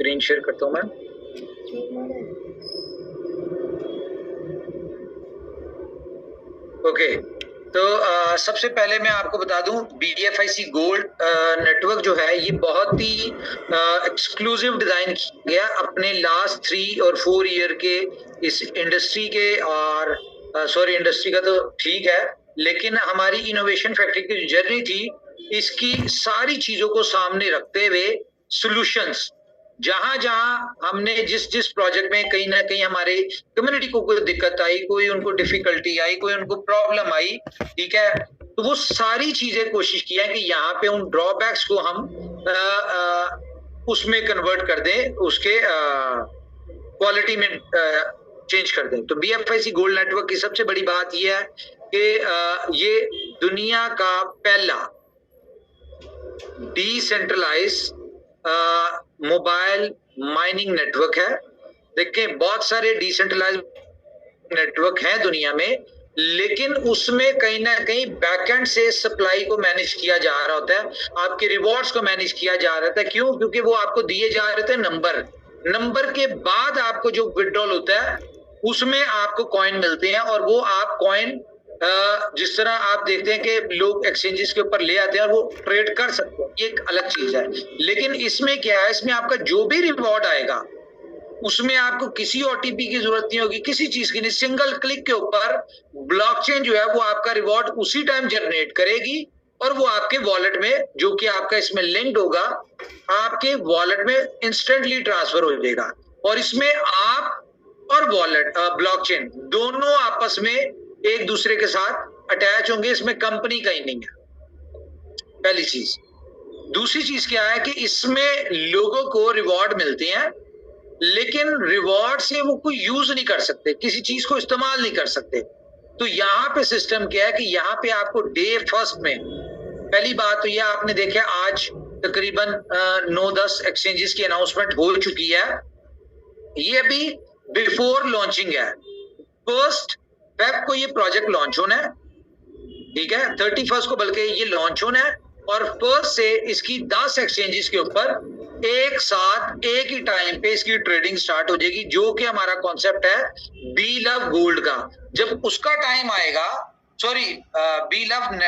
Screen share करता हूं मैं। ओके, तो सबसे पहले मैं आपको बता दूं BFIC गोल्ड नेटवर्क जो है ये बहुत ही एक्सक्लूसिव डिजाइन किया गया अपने लास्ट 3 और 4 ईयर के इस इंडस्ट्री के, और सॉरी इंडस्ट्री का तो ठीक है, लेकिन हमारी इनोवेशन फैक्ट्री की जो जर्नी थी इसकी सारी चीजों को सामने रखते हुए सॉल्यूशंस, जहां जहां हमने जिस जिस प्रोजेक्ट में कहीं ना कहीं हमारे कम्युनिटी को कोई दिक्कत आई, कोई उनको डिफिकल्टी आई, कोई उनको प्रॉब्लम आई, ठीक है, तो वो सारी चीजें कोशिश किया कि यहाँ पे उन ड्रॉबैक्स को हम उसमें कन्वर्ट कर दें, उसके क्वालिटी में चेंज कर दें। तो BFIC गोल्ड नेटवर्क की सबसे बड़ी बात यह है कि ये दुनिया का पहला डिसेंट्रलाइज मोबाइल माइनिंग नेटवर्क है। देखिए बहुत सारे डिसेंट्रलाइज नेटवर्क हैं दुनिया में, लेकिन उसमें कहीं ना कहीं बैकएंड से सप्लाई को मैनेज किया जा रहा होता है, आपके रिवॉर्ड्स को मैनेज किया जा रहा था। क्यों? क्योंकि वो आपको दिए जा रहे थे नंबर के बाद आपको जो विड्रॉल होता है उसमें आपको कॉइन मिलते हैं, और वो आप कॉइन जिस तरह आप देखते हैं कि लोग एक्सचेंजेस के ऊपर ले आते हैं और वो ट्रेड कर सकते हैं, ये एक अलग चीज है। लेकिन इसमें क्या है, इसमें आपका जो भी रिवॉर्ड आएगा उसमें आपको किसी OTP की जरूरत नहीं होगी, किसी चीज की नहीं, सिंगल क्लिक के ऊपर ब्लॉकचेन जो है वो आपका रिवॉर्ड उसी टाइम जनरेट करेगी और वो आपके वॉलेट में, जो कि आपका इसमें लिंक्ड होगा, आपके वॉलेट में इंस्टेंटली ट्रांसफर हो जाएगा। और इसमें आप और वॉलेट ब्लॉकचेन दोनों आपस में एक दूसरे के साथ अटैच होंगे, इसमें कंपनी का ही नहीं है, पहली चीज। दूसरी चीज क्या है कि इसमें लोगों को रिवॉर्ड मिलते हैं, लेकिन रिवॉर्ड से वो कोई यूज नहीं कर सकते, किसी चीज को इस्तेमाल नहीं कर सकते। तो यहाँ पे सिस्टम क्या है कि यहाँ पे आपको डे फर्स्ट में, पहली बात तो ये आपने देखा आज तकरीबन 9-10 एक्सचेंजेस की अनाउंसमेंट हो चुकी है, ये अभी बिफोर लॉन्चिंग है। 1 फेब को ये प्रोजेक्ट लॉन्च होना है, ठीक है, 31 को बल्कि ये लॉन्च होना है, और 1 से इसकी 10 एक्सचेंजेस के ऊपर एक साथ एक ही टाइम पे इसकी ट्रेडिंग स्टार्ट हो जाएगी, जो कि हमारा कॉन्सेप्ट है बी लव गोल्ड का। जब उसका टाइम आएगा, सॉरी बी लव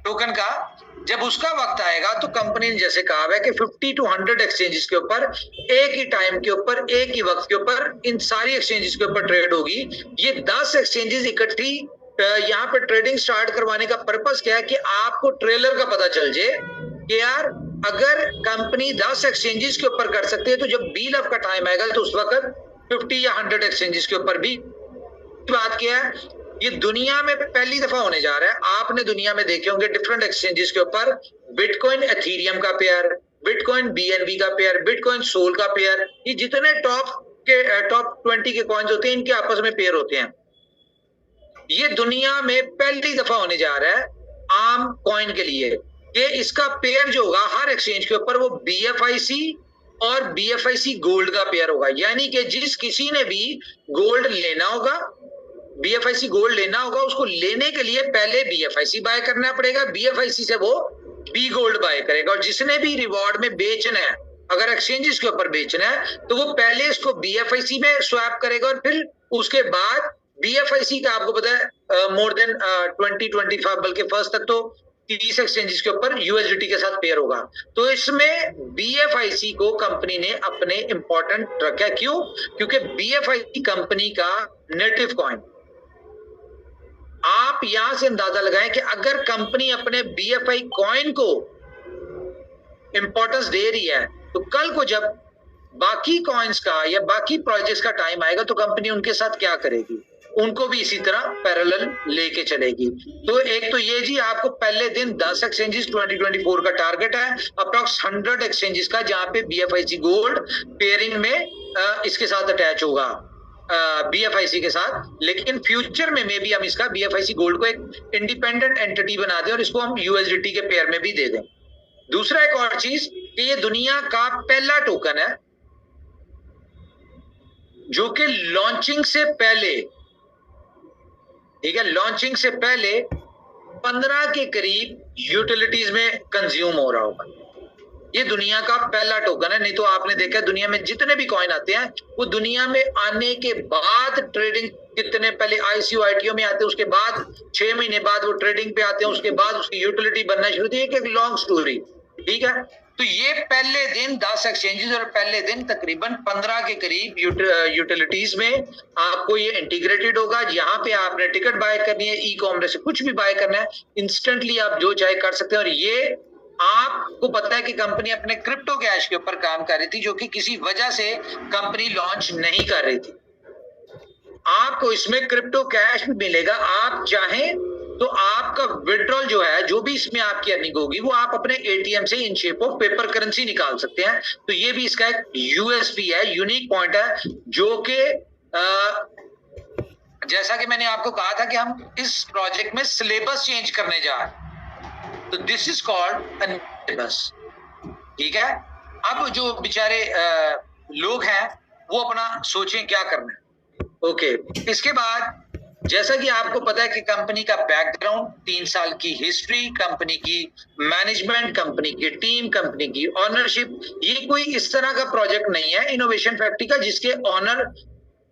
टोकन का, जब उसका वक्त आएगा तो कंपनी ने जैसे कहा है कि 50 to 100 एक्सचेंजेस के ऊपर एक ही टाइम के ऊपर एक ही वक्त के ऊपर इन सारी एक्सचेंजेस के ऊपर ट्रेड होगी। ये 10 एक्सचेंजेस इकट्ठी यहाँ पे ट्रेडिंग स्टार्ट करवाने का पर्पस क्या है कि आपको ट्रेलर का पता चल जाए कि यार अगर कंपनी 10 एक्सचेंजेस के ऊपर कर सकती है, तो जब बी लव का टाइम आएगा तो उस वक्त 50 या 100 एक्सचेंजेस के ऊपर भी। बात क्या है, ये दुनिया में पहली दफा होने जा रहा है। आपने दुनिया में देखे होंगे डिफरेंट एक्सचेंजेस के ऊपर बिटकॉइन एथीरियम का पेयर, बिटकॉइन BNB का पेयर, बिटकॉइन सोल का पेयर, ये जितने टॉप 20 के कॉइन्स होते हैं इनके आपस में पेयर होते हैं। ये दुनिया में पहली दफा होने जा रहा है आम कॉइन के लिए कि इसका पेयर जो होगा हर एक्सचेंज के ऊपर वो BFIC और BFIC गोल्ड का पेयर होगा। यानी कि जिस किसी ने भी गोल्ड लेना होगा, BFIC गोल्ड लेना होगा, उसको लेने के लिए पहले BFIC बाय करना पड़ेगा, BFIC से वो बी गोल्ड बाय करेगा। और जिसने भी रिवॉर्ड में बेचना है, अगर एक्सचेंजेस के ऊपर बेचना है, तो वो पहले इसको BFIC में स्वैप करेगा और फिर उसके बाद BFIC का आपको पता है मोर देन 20-25 बल्कि फर्स्ट तक तो 30 एक्सचेंजेस के ऊपर USDT के साथ पेयर होगा। तो इसमें BFIC को कंपनी ने अपने इंपॉर्टेंट रखा। क्यों? क्योंकि BFIC कंपनी का नेटिव कॉइन। आप यहां से अंदाजा लगाएं कि अगर कंपनी अपने BFI कॉइन को इंपॉर्टेंस दे रही है, तो कल को जब बाकी कॉइन्स का या बाकी प्रोजेक्ट्स का टाइम आएगा तो कंपनी उनके साथ क्या करेगी, उनको भी इसी तरह पैरेलल लेके चलेगी। तो एक तो ये जी आपको पहले दिन 10 एक्सचेंजेस 2024 का टारगेट है, अप्रॉक्स 100 एक्सचेंजेस का, जहां पे BFIC गोल्ड पेयरिंग में इसके साथ अटैच होगा BFIC के साथ। लेकिन फ्यूचर में भी हम इसका BFIC गोल्ड को एक इंडिपेंडेंट एंटिटी बना दें और इसको हम USDT के पेयर में भी दे दें। दूसरा एक और चीज कि ये दुनिया का पहला टोकन है जो कि लॉन्चिंग से पहले, ठीक है, लॉन्चिंग से पहले 15 के करीब यूटिलिटीज में कंज्यूम हो रहा होगा। ये दुनिया का पहला टोकन है। नहीं तो आपने देखा दुनिया में जितने भी कॉइन आते हैं वो दुनिया में आने के बाद ट्रेडिंग, कितने पहले ICO ITO में आते हैं, उसके बाद 6 महीने बाद वो ट्रेडिंग पे आते हैं, उसके बाद उसकी यूटिलिटी बनना शुरू होती है। एक लॉन्ग स्टोरी, ठीक है। तो ये पहले दिन 10 एक्सचेंजेस और पहले दिन तकरीबन 15 के करीब यूटिलिटीज में आपको ये इंटीग्रेटेड होगा। यहाँ पे आपने टिकट बाय करनी है, ई-कॉमर्स से कुछ भी बाय करना है, इंस्टेंटली आप जो चाहे कर सकते हैं। और ये आपको पता है कि कंपनी अपने क्रिप्टो कैश के ऊपर काम कर रही थी, जो कि किसी वजह से कंपनी लॉन्च नहीं कर रही थी। आपको इसमें क्रिप्टो कैश भी मिलेगा। आप चाहें तो आपका विड्रॉल जो है, जो भी इसमें आपकी अर्निंग होगी, वो आप अपने ATM से in shape of paper currency निकाल सकते हैं। तो ये भी इसका एक USP है, यूनिक पॉइंट है, जो कि जैसा कि मैंने आपको कहा था कि हम इस प्रोजेक्ट में सिलेबस चेंज करने जा रहे हैं। तो दिस इज कॉल्ड सिलेबस, ठीक है। अब जो बेचारे लोग हैं वो अपना सोचें क्या करना है। ओके, इसके बाद जैसा कि आपको पता है कि कंपनी का बैकग्राउंड, 3 साल की हिस्ट्री, कंपनी की मैनेजमेंट, कंपनी की टीम, कंपनी की ऑनरशिप, ये कोई इस तरह का प्रोजेक्ट नहीं है इनोवेशन फैक्ट्री का जिसके ऑनर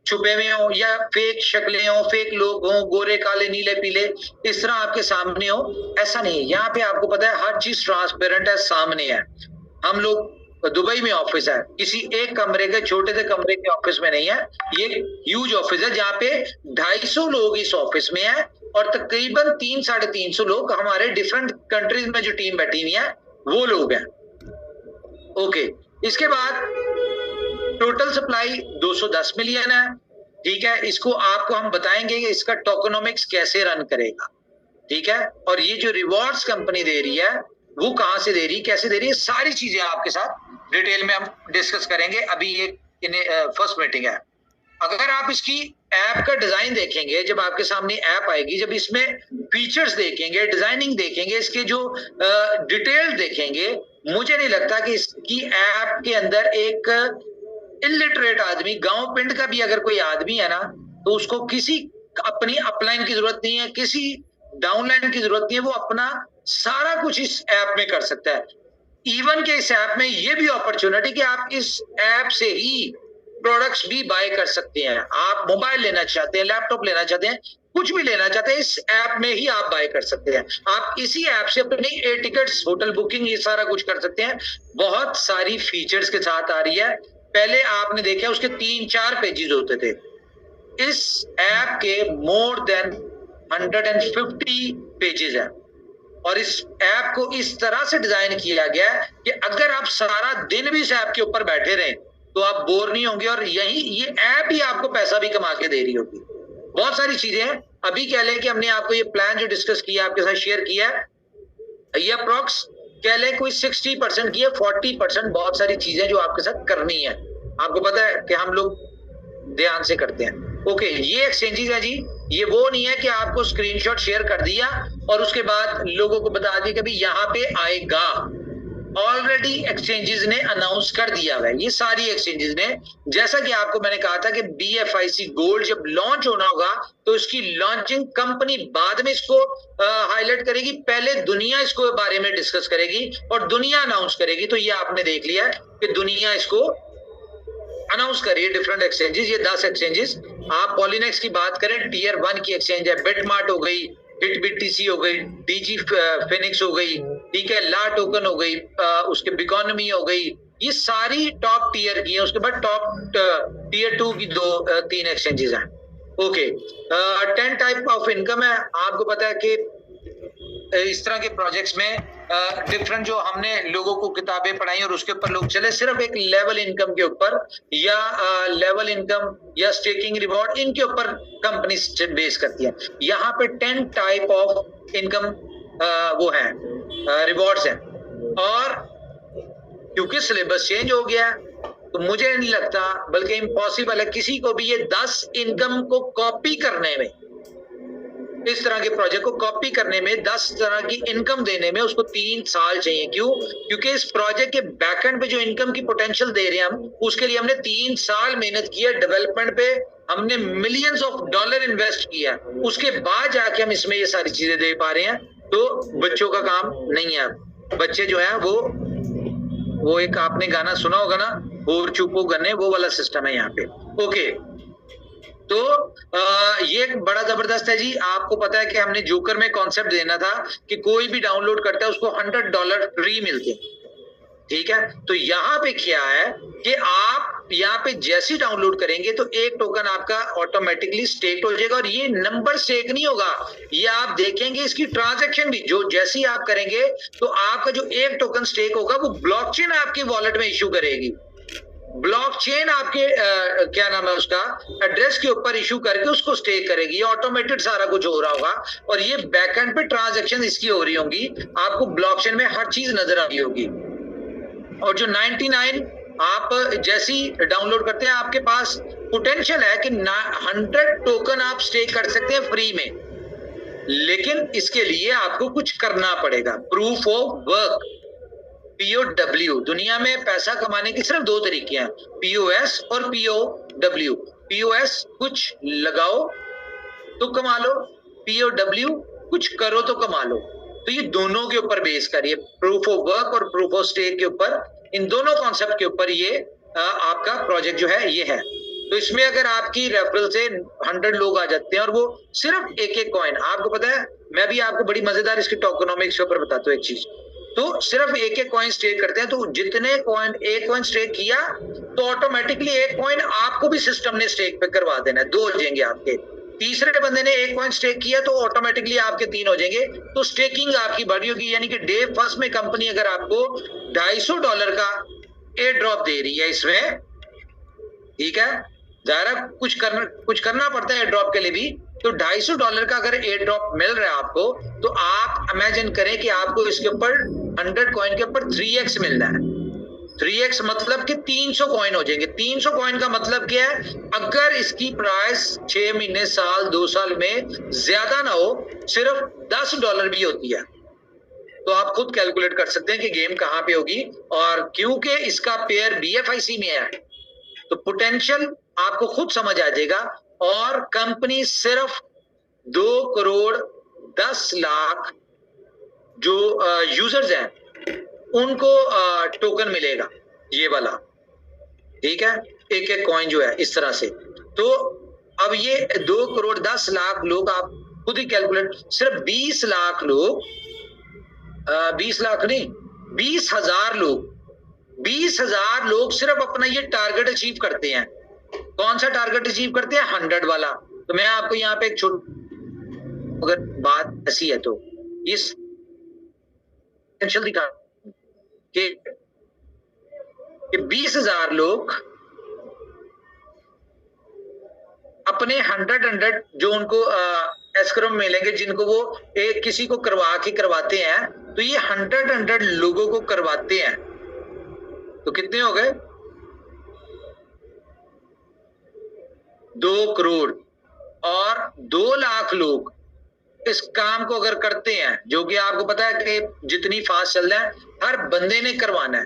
छुपे हुए हो या फेक शक्लें हो, फेक लोग हो, गोरे काले नीले पीले इस तरह आपके सामने हो, ऐसा नहीं है। यहाँ पे आपको पता है हर चीज ट्रांसपेरेंट है, सामने है। हम लोग दुबई में ऑफिस है, किसी एक कमरे के छोटे से कमरे के ऑफिस में नहीं है, ये ह्यूज ऑफिस है जहाँ पे 250 लोग इस ऑफिस में है और तकरीबन 300-350 लोग हमारे डिफरेंट कंट्रीज में जो टीम बैठी हुई है वो लोग हैं। ओके, इसके बाद टोटल सप्लाई 210 मिलियन है, ठीक है। इसको आपको हम बताएंगे कि इसका टोकनोमिक्स कैसे रन करेगा, ठीक है। और ये जो रिवॉर्ड्स कंपनी दे रही है वो कहां से दे रही है, कैसे दे रही है, सारी चीजें आपके साथ डिटेल में हम डिस्कस करेंगे। अभी ये फर्स्ट मीटिंग है। अगर आप इसकी ऐप का डिजाइन देखेंगे, जब आपके सामने ऐप आएगी, जब इसमें फीचर्स देखेंगे, डिजाइनिंग देखेंगे, इसके जो डिटेल देखेंगे, मुझे नहीं लगता कि इसकी ऐप के अंदर एक इलिटरेट आदमी, गांव पिंड का भी अगर कोई आदमी है ना, तो उसको किसी अपनी अपलाइन की जरूरत नहीं है, किसी डाउनलाइन की जरूरत नहीं है, वो अपना सारा कुछ इस ऐप में कर सकता है। इवन के इस ऐप में ये भी अपॉर्चुनिटी कि आप इस ऐप से ही प्रोडक्ट्स भी बाय कर सकते हैं। आप मोबाइल लेना चाहते हैं, लैपटॉप लेना चाहते हैं, कुछ भी लेना चाहते हैं, इस ऐप में ही आप बाय कर सकते हैं। आप इसी ऐप से अपनी एयर टिकट्स, होटल बुकिंग, ये सारा कुछ कर सकते हैं। बहुत सारी फीचर्स के साथ आ रही है। पहले आपने देखा उसके 3-4 पेजेस होते थे, इस ऐप के मोर देन 150 पेजेस है। और इस ऐप को इस तरह से डिजाइन किया गया है कि अगर आप सारा दिन भी इस ऐप के ऊपर बैठे रहें तो आप बोर नहीं होंगे, और यही ये ऐप ही आपको पैसा भी कमा के दे रही होगी। बहुत सारी चीजें हैं। अभी कह लें कि हमने आपको ये प्लान जो डिस्कस किया, आपके साथ शेयर किया है, ये अप्रॉक्स कह लें कोई 60% की है, 40% बहुत सारी चीजें जो आपके साथ करनी है। आपको पता है कि हम लोग ध्यान से करते हैं। ओके, ये एक्सचेंजेस है जी, ये वो नहीं है कि आपको स्क्रीनशॉट शेयर कर दिया और उसके बाद लोगों को बता दिया कि भाई यहाँ पे आएगा। ऑलरेडी एक्सचेंजेस ने अनाउंस कर दिया है, ये सारी एक्सचेंजेस ने। जैसा कि आपको मैंने कहा था कि BFIC गोल्ड जब लॉन्च होना होगा तो इसकी लॉन्चिंग कंपनी बाद में इसको हाईलाइट करेगी, पहले दुनिया इसको बारे में डिस्कस करेगी और दुनिया अनाउंस करेगी। तो ये आपने देख लिया कि दुनिया इसको अनाउंस करिए, डिफरेंट एक्सचेंजेस, ये 10 एक्सचेंजेस। आप पॉलिनेक्स की बात करें, टियर 1 की एक्सचेंज है, बिटमार्ट हो गई, HitBTC हो गई, DG फिनिक्स हो गई, ठीक है, ला टोकन हो गई, उसके बिकॉनमी हो गई, ये सारी टॉप टियर की है। उसके बाद टॉप टियर 2 की 2-3 एक्सचेंजेस हैं। ओके, 10 टाइप ऑफ इनकम है। आपको पता है कि इस तरह के प्रोजेक्ट्स में डिफरेंट जो हमने लोगों को किताबें पढ़ाई और उसके ऊपर लोग चले, सिर्फ एक लेवल इनकम के ऊपर या लेवल इनकम या स्टेकिंग रिवॉर्ड, इनके ऊपर कंपनी बेस करती है। यहाँ पे 10 टाइप ऑफ इनकम वो है, रिवॉर्ड्स हैं। और क्योंकि सिलेबस चेंज हो गया तो मुझे नहीं लगता, बल्कि इम्पॉसिबल है किसी को भी ये 10 इनकम को कॉपी करने में, इस तरह के प्रोजेक्ट को कॉपी करने में, 10 तरह की इनकम देने में उसको 3 साल चाहिए। क्यों? क्योंकि इस प्रोजेक्ट के बैकएंड पे जो इनकम की पोटेंशियल दे रहे हैं हम, उसके लिए हमने 3 साल मेहनत की है। डेवलपमेंट पे हमने मिलियंस ऑफ डॉलर इन्वेस्ट किया, उसके बाद जाके हम इसमें ये सारी चीजें दे पा रहे हैं। तो बच्चों का काम नहीं है, बच्चे जो है वो वो एक आपने गाना सुना होगा ना, और चुपो गन्ने, वो वाला सिस्टम है यहाँ पे। ओके, तो ये एक बड़ा जबरदस्त है जी। आपको पता है कि हमने जोकर में कॉन्सेप्ट देना था कि कोई भी डाउनलोड करता है उसको $100 फ्री मिलते हैं, ठीक है। तो यहाँ पे क्या है कि आप यहाँ पे जैसे डाउनलोड करेंगे तो एक टोकन आपका ऑटोमेटिकली स्टेक हो जाएगा, और ये नंबर स्टेक नहीं होगा, ये आप देखेंगे इसकी ट्रांजैक्शन भी जो जैसे ही आप करेंगे तो आपका जो एक टोकन स्टेक होगा वो ब्लॉकचेन आपकी वॉलेट में इशू करेगी। ब्लॉकचेन आपके क्या नाम है उसका एड्रेस के ऊपर इशू करके उसको स्टेक करेगी। ये ऑटोमेटेड सारा कुछ हो रहा होगा, और ये बैकएंड पे ट्रांजैक्शन इसकी हो रही होंगी, आपको ब्लॉकचेन में हर चीज नजर आ रही होगी। और जो 99 आप जैसी डाउनलोड करते हैं, आपके पास पोटेंशियल है कि 100 टोकन आप स्टेक कर सकते हैं फ्री में, लेकिन इसके लिए आपको कुछ करना पड़ेगा। Proof of work, POW। दुनिया में पैसा कमाने की सिर्फ दो तरीके हैं, POS और POW। POS कुछ लगाओ तो कमा लो, POW कुछ करो तो कमा लो। तो ये दोनों के ऊपर बेस करिए, प्रूफ ऑफ वर्क और प्रूफ ऑफ स्टेक के ऊपर, इन दोनों कॉन्सेप्ट के ऊपर ये आपका प्रोजेक्ट जो है ये है। तो इसमें अगर आपकी रेफरल से 100 लोग आ जाते हैं और वो सिर्फ एक एक कॉइन, आपको पता है मैं भी आपको बड़ी मजेदार इसकी टोकनोमिक्स के ऊपर बताता हूँ एक चीज, तो सिर्फ एक एक कॉइन स्टेक करते हैं, तो जितने कॉइन एक कॉइन स्टेक किया तो ऑटोमेटिकली एक कॉइन आपको भी सिस्टम ने स्टेक पे करवा देना है, 2 हो जाएंगे आपके। तीसरे बंदे ने एक कॉइन स्टेक किया तो ऑटोमेटिकली आपके 3 हो जाएंगे। तो स्टेकिंग आपकी बढ़ी होगी, यानी कि डे फर्स्ट में कंपनी अगर आपको $250 का एयर ड्रॉप दे रही है इसमें, ठीक है, ज़ाहिर कुछ करना पड़ता है एयर ड्रॉप के लिए भी। तो $250 का अगर एयर ड्रॉप मिल रहा है आपको, तो आप इमेजिन करें कि आपको इसके ऊपर 100 कॉइन के ऊपर 3x मिलना है। 3x मतलब कि 300 कॉइन हो जाएंगे। 300 कॉइन का मतलब क्या है, अगर इसकी प्राइस 6 महीने, साल, 2 साल में ज्यादा ना हो, सिर्फ $10 भी होती है, तो आप खुद कैलकुलेट कर सकते हैं कि गेम कहां पे होगी। और क्योंकि इसका पेयर BFIC में है, तो पोटेंशियल आपको खुद समझ आ जाएगा। और कंपनी सिर्फ 2,10,00,000 जो यूजर्स हैं उनको टोकन मिलेगा, ये वाला, ठीक है, एक एक कॉइन जो है इस तरह से। तो अब ये 2,10,00,000 लोग, आप खुद ही कैलकुलेट, सिर्फ 20 लाख लोग, 20 लाख नहीं, 20,000 लोग, 20,000 लोग सिर्फ अपना ये टारगेट अचीव करते हैं। कौन सा टारगेट अचीव करते हैं? 100 वाला। तो मैं आपको यहाँ पे एक अगर बात ऐसी है तो इस दिखा कि 20,000 लोग अपने 100 जो उनको एस्क्रो में मिलेंगे, जिनको वो एक किसी को करवाते हैं, तो ये 100 लोगों को करवाते हैं, तो कितने हो गए? 2 करोड़। और 2 लाख लोग इस काम को अगर करते हैं, जो कि आपको पता है कि जितनी फास्ट चल रहा है, हर बंदे ने करवाना है,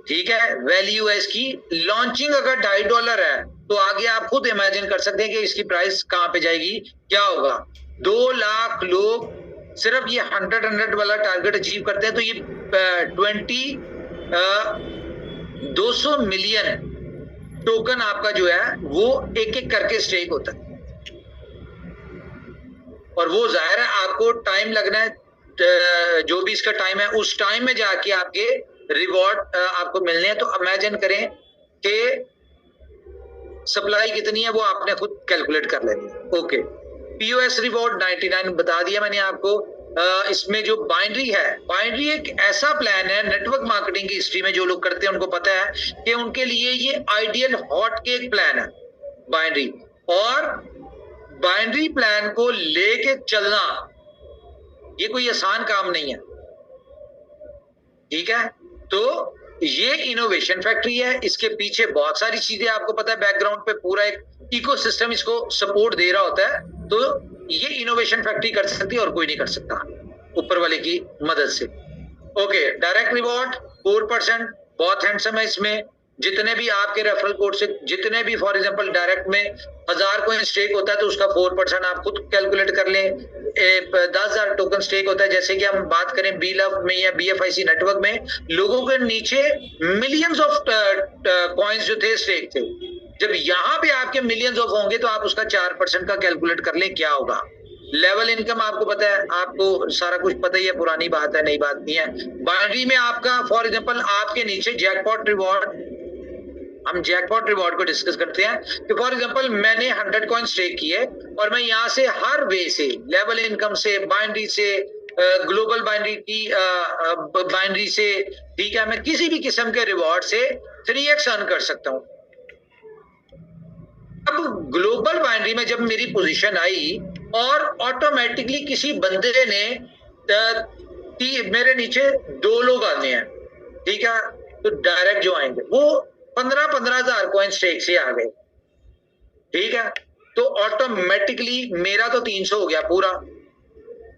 ठीक है। वैल्यू है इसकी, लॉन्चिंग अगर $2.5 है, तो आगे आप खुद इमेजिन कर सकते हैं कि इसकी प्राइस कहां पे जाएगी, क्या होगा। 2 लाख लोग सिर्फ ये 100 वाला टारगेट अचीव करते हैं, तो ये 200 मिलियन टोकन आपका जो है वो एक एक करके स्टेक होता है। और वो जाहिर है आपको टाइम लगना है, जो भी इसका टाइम है, उस टाइम में जाके आपके रिवॉर्ड आपको मिलने हैं। तो इमेजिन करें कि सप्लाई कितनी है, वो आपने खुद कैलकुलेट कर लेनी है। ओके, POS रिवॉर्ड 99 बता दिया मैंने आपको। इसमें जो बाइनरी है, बाइनरी एक ऐसा प्लान है, नेटवर्क मार्केटिंग की हिस्ट्री में जो लोग करते हैं उनको पता है कि उनके लिए ये आइडियल हॉट केक प्लान है बाइनरी। और बाइनरी प्लान को लेके चलना ये कोई आसान काम नहीं है, ठीक है। तो ये इनोवेशन फैक्ट्री है, इसके पीछे बहुत सारी चीजें आपको पता है, बैकग्राउंड पे पूरा एक इकोसिस्टम इसको सपोर्ट दे रहा होता है। तो ये इनोवेशन फैक्ट्री कर सकती है और कोई नहीं कर सकता ऊपर वाले की मदद से। ओके, डायरेक्ट रिवॉर्ड 4%, बहुत हैंडसम है इसमें। जितने भी आपके रेफरल कोड से जितने भी फॉर एग्जांपल डायरेक्ट में 1000 कोइन स्टेक होता है तो उसका 4% आप खुद कैलकुलेट कर लें। 10,000 टोकन स्टेक होता है, जैसे कि हम बात करें बीलव में या BFIC नेटवर्क में, लोगों के नीचे मिलियंस ऑफ कॉइन्स जो थे स्टेक थे। जब यहाँ पे आपके मिलियंस ऑफ होंगे तो आप उसका 4% का कैलकुलेट कर लें क्या होगा। लेवल इनकम आपको पता है, आपको सारा कुछ पता ही है, पुरानी बात है, नई बात नहीं है। बाइनरी में आपका फॉर एग्जांपल आपके नीचे जैकपॉट रिवॉर्ड, हम जैकपॉट रिवॉर्ड को डिस्कस करते हैं कि फॉर एग्जांपल मैंने 100 कॉइन स्टेक किए और मैं यहाँ से हर वे से, लेवल इनकम से, बाइनरी से, ग्लोबल बाइनरी की बाइनरी से, ठीक है, मैं किसी भी किस्म के रिवॉर्ड से 3x अर्न कर सकता हूँ। अब ग्लोबल बाइनरी में जब मेरी पोजीशन आई और ऑटोमेटिकली किसी बंदे ने मेरे नीचे 2 लोग आने हैं, ठीक है, तो डायरेक्ट जो आएंगे वो 15,000 कॉइन स्टेक से आ गए, ठीक है, तो ऑटोमेटिकली मेरा तो 300 हो गया पूरा।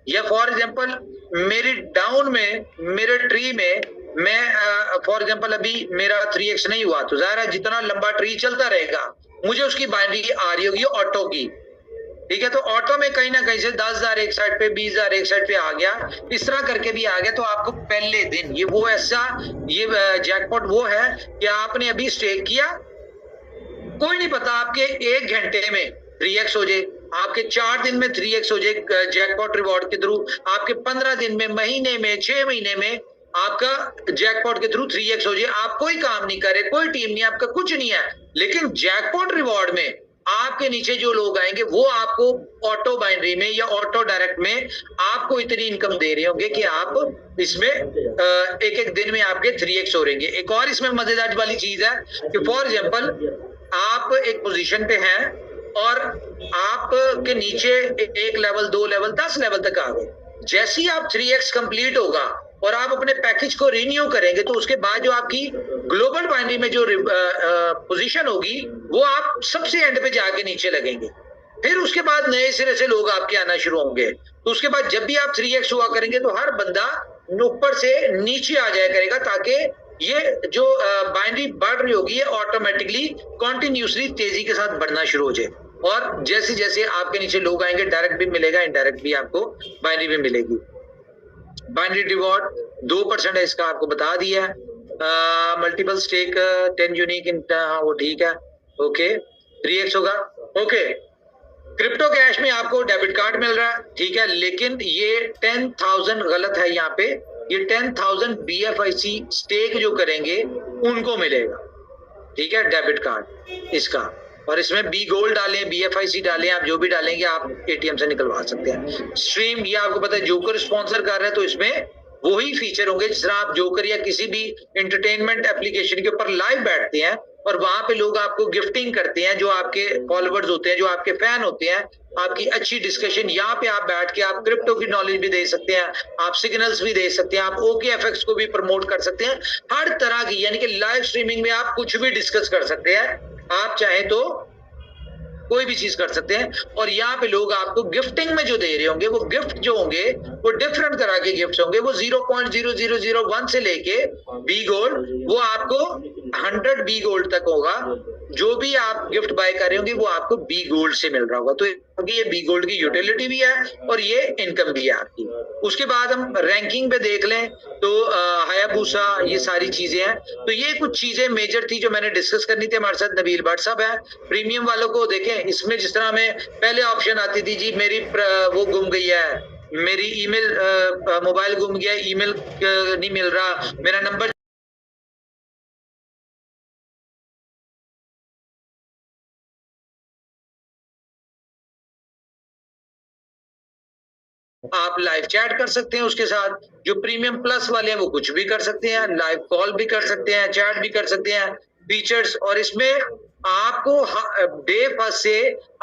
या फॉर एग्जांपल मेरी डाउन में, मेरे ट्री में मैं फॉर एग्जांपल अभी मेरा 3x नहीं हुआ, तो जाहिर है जितना लंबा ट्री चलता रहेगा मुझे उसकी बाइनरी आ रही होगी ऑटो की, ठीक है, तो ऑटो में कहीं ना कहीं से 10,000 एक साइड पे, 20,000 एक साइड पे आ गया, इस तरह करके भी आ गया। तो आपको पहले दिन ये वो ऐसा, ये जैकपॉट वो है कि आपने अभी स्टेक किया, कोई नहीं पता आपके 1 घंटे में 3x हो जाए, आपके 4 दिन में 3x हो जाए जैकपॉट रिवॉर्ड के थ्रू, आपके 15 दिन में, महीने में, 6 महीने में आपका जैकपॉट के थ्रू 3x हो जाए। आप कोई काम नहीं करे, कोई टीम नहीं, आपका कुछ नहीं है, लेकिन जैकपॉट रिवॉर्ड में आपके नीचे जो लोग आएंगे वो आपको ऑटो बाइनरी में या ऑटो डायरेक्ट में आपको इतनी इनकम दे रहे होंगे कि आप इसमें एक एक दिन में आपके 3x हो रहेंगे। एक और इसमें मजेदार वाली चीज है कि फॉर एग्जांपल आप एक पोजीशन पे हैं और आपके नीचे 1 लेवल, 2 लेवल, 10 लेवल तक आ गए। जैसे ही आप 3x कंप्लीट होगा और आप अपने पैकेज को रिन्यू करेंगे तो उसके बाद जो आपकी ग्लोबल बाइनरी में जो पोजीशन होगी वो आप सबसे एंड पे जाके नीचे लगेंगे। फिर उसके बाद नए सिरे से लोग आपके आना शुरू होंगे, तो उसके बाद जब भी आप 3x हुआ करेंगे तो हर बंदा ऊपर से नीचे आ जाया करेगा, ताकि ये जो बाइनरी बढ़ रही होगी ये ऑटोमेटिकली कंटिन्यूसली तेजी के साथ बढ़ना शुरू हो जाए। और जैसे जैसे आपके नीचे लोग आएंगे डायरेक्ट भी मिलेगा, इनडायरेक्ट भी आपको बाइनरी भी मिलेगी। बाइनरी रिवॉर्ड 2% है, इसका आपको बता दिया है। मल्टीपल स्टेक 10 यूनिक इन, वो ठीक है, ओके, 3x होगा, ओके। क्रिप्टो कैश में आपको डेबिट कार्ड मिल रहा है, ठीक है, लेकिन ये 10,000 गलत है यहाँ पे, ये 10,000 BFIC स्टेक जो करेंगे उनको मिलेगा, ठीक है, डेबिट कार्ड इसका। और इसमें बी गोल्ड डालें, BFIC डालें, आप जो भी डालेंगे आप ATM से निकलवा सकते हैं। स्ट्रीम, ये आपको पता है जोकर स्पॉन्सर कर रहे हैं, तो इसमें वही फीचर होंगे जिस तरह आप जोकर या किसी भी एंटरटेनमेंट एप्लीकेशन के ऊपर लाइव बैठते हैं और वहां पे लोग आपको गिफ्टिंग करते हैं, जो आपके फॉलोवर्स होते हैं, जो आपके फैन होते हैं, आपकी अच्छी डिस्कशन, यहाँ पे आप बैठ के आप क्रिप्टो की नॉलेज भी दे सकते हैं, आप सिग्नल्स भी दे सकते हैं, आप OKFX को भी प्रमोट कर सकते हैं, हर तरह की, यानी कि लाइव स्ट्रीमिंग में आप कुछ भी डिस्कस कर सकते हैं, आप चाहे तो कोई भी चीज कर सकते हैं। और यहाँ पे लोग आपको गिफ्टिंग में जो दे रहे होंगे वो गिफ्ट जो होंगे वो डिफरेंट तरह के गिफ्ट होंगे, वो 0.0001 से लेके बी गोल्ड, वो आपको 100 बी गोल्ड तक होगा। जो भी आप गिफ्ट बाय कर रहे होंगे वो आपको बी गोल्ड से मिल रहा होगा, तो क्योंकि ये बी गोल्ड की यूटिलिटी भी है और ये इनकम भी है आपकी। उसके बाद हम रैंकिंग पे देख लें तो हायाबूसा, ये सारी चीजें हैं। तो ये कुछ चीजें मेजर थी जो मैंने डिस्कस करनी थी। हमारे साथ नबील भट्ट साहब है। प्रीमियम वालों को देखें, इसमें जिस तरह हमें पहले ऑप्शन आती थी जी मेरी वो गुम गई है, मेरी ईमेल, मोबाइल गुम गया, ईमेल नहीं मिल रहा, मेरा नंबर आप लाइव चैट कर सकते हैं उसके साथ। जो प्रीमियम प्लस वाले हैं वो कुछ भी कर सकते हैं, लाइव कॉल भी कर सकते हैं, चैट भी कर सकते हैं, फीचर्स। और इसमें आपको डे फर्स्ट से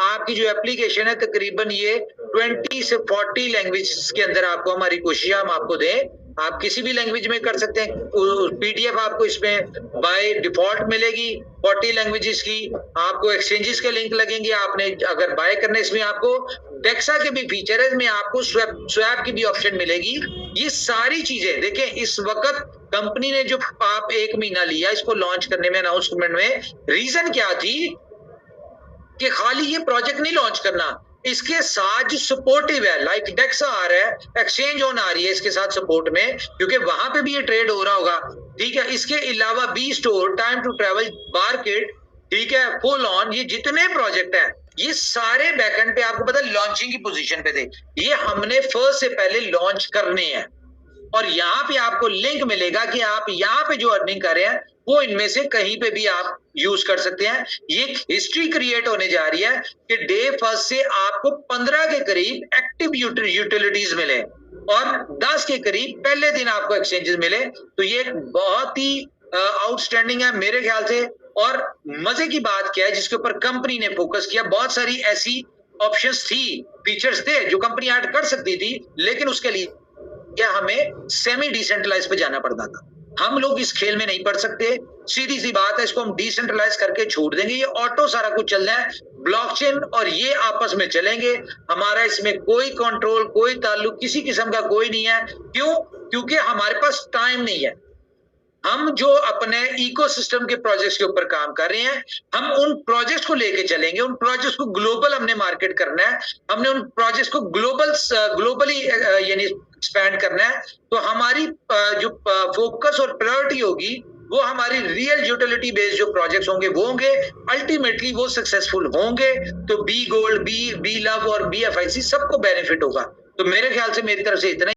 आपकी जो एप्लीकेशन है तकरीबन ये 20 से 40 लैंग्वेज के अंदर आपको, हमारी कोशिश हम आपको दें, आप किसी भी लैंग्वेज में कर सकते हैं। PDF आपको इसमें बाय डिफॉल्ट मिलेगी 40 लैंग्वेजेस की। आपको एक्सचेंजेस के लिंक लगेंगे, आपने अगर बाय करने, इसमें आपको डेक्सा के भी फीचर है, इसमें आपको स्वैप की भी ऑप्शन मिलेगी। ये सारी चीजें देखें, इस वक्त कंपनी ने जो आप 1 महीना लिया इसको लॉन्च करने में, अनाउंसमेंट में, रीजन क्या थी कि खाली ये प्रोजेक्ट नहीं लॉन्च करना, इसके साथ जो सपोर्टिव है, लाइक डेक्सा आ रहा है, एक्सचेंज ऑन आ रही है इसके साथ सपोर्ट में, क्योंकि वहां पे भी ये ट्रेड हो रहा होगा, ठीक है। इसके अलावा B store, time to travel, market, ठीक है, फुल ऑन, ये जितने प्रोजेक्ट है ये सारे बैकएंड पे आपको पता है लॉन्चिंग की पोजीशन पे थे। ये हमने फर्स्ट से पहले लॉन्च करने हैं और यहाँ पे आपको लिंक मिलेगा कि आप यहाँ पे जो अर्निंग कर रहे हैं वो इनमें से कहीं पे भी आप यूज कर सकते हैं। ये हिस्ट्री क्रिएट होने जा रही है कि डे फर्स्ट से आपको 15 के करीब एक्टिव यूटिलिटीज मिले और 10 के करीब पहले दिन आपको एक्सचेंजेस मिले। तो ये बहुत ही आउटस्टैंडिंग है मेरे ख्याल से। और मजे की बात क्या है जिसके ऊपर कंपनी ने फोकस किया, बहुत सारी ऐसी ऑप्शंस थी, फीचर्स थे जो कंपनी ऐड कर सकती थी, लेकिन उसके लिए क्या हमें सेमी डिसेंट्रलाइज पे जाना पड़ता था। हम लोग इस खेल में नहीं पड़ सकते, सीधी सी बात है, इसको हम डिसेंट्रलाइज करके छोड़ देंगे। ये ऑटो सारा कुछ चल रहा है, ब्लॉकचेन और ये आपस में चलेंगे, हमारा इसमें कोई कंट्रोल, कोई ताल्लुक किसी किस्म का कोई नहीं है। क्यों? क्योंकि हमारे पास टाइम नहीं है। हम जो अपने इकोसिस्टम के प्रोजेक्ट्स के ऊपर काम कर रहे हैं, हम उन प्रोजेक्ट्स को लेके चलेंगे, उन प्रोजेक्ट्स को ग्लोबल हमने मार्केट करना है, हमने उन प्रोजेक्ट्स को ग्लोबली यानी एक्सपैंड करना है। तो हमारी जो फोकस और प्रायोरिटी होगी वो हमारी रियल यूटिलिटी बेस्ड जो प्रोजेक्ट्स होंगे वो होंगे, अल्टीमेटली वो सक्सेसफुल होंगे। तो बी गोल्ड, बी लव और BFIC सबको बेनिफिट होगा। तो मेरे ख्याल से मेरी तरफ से इतना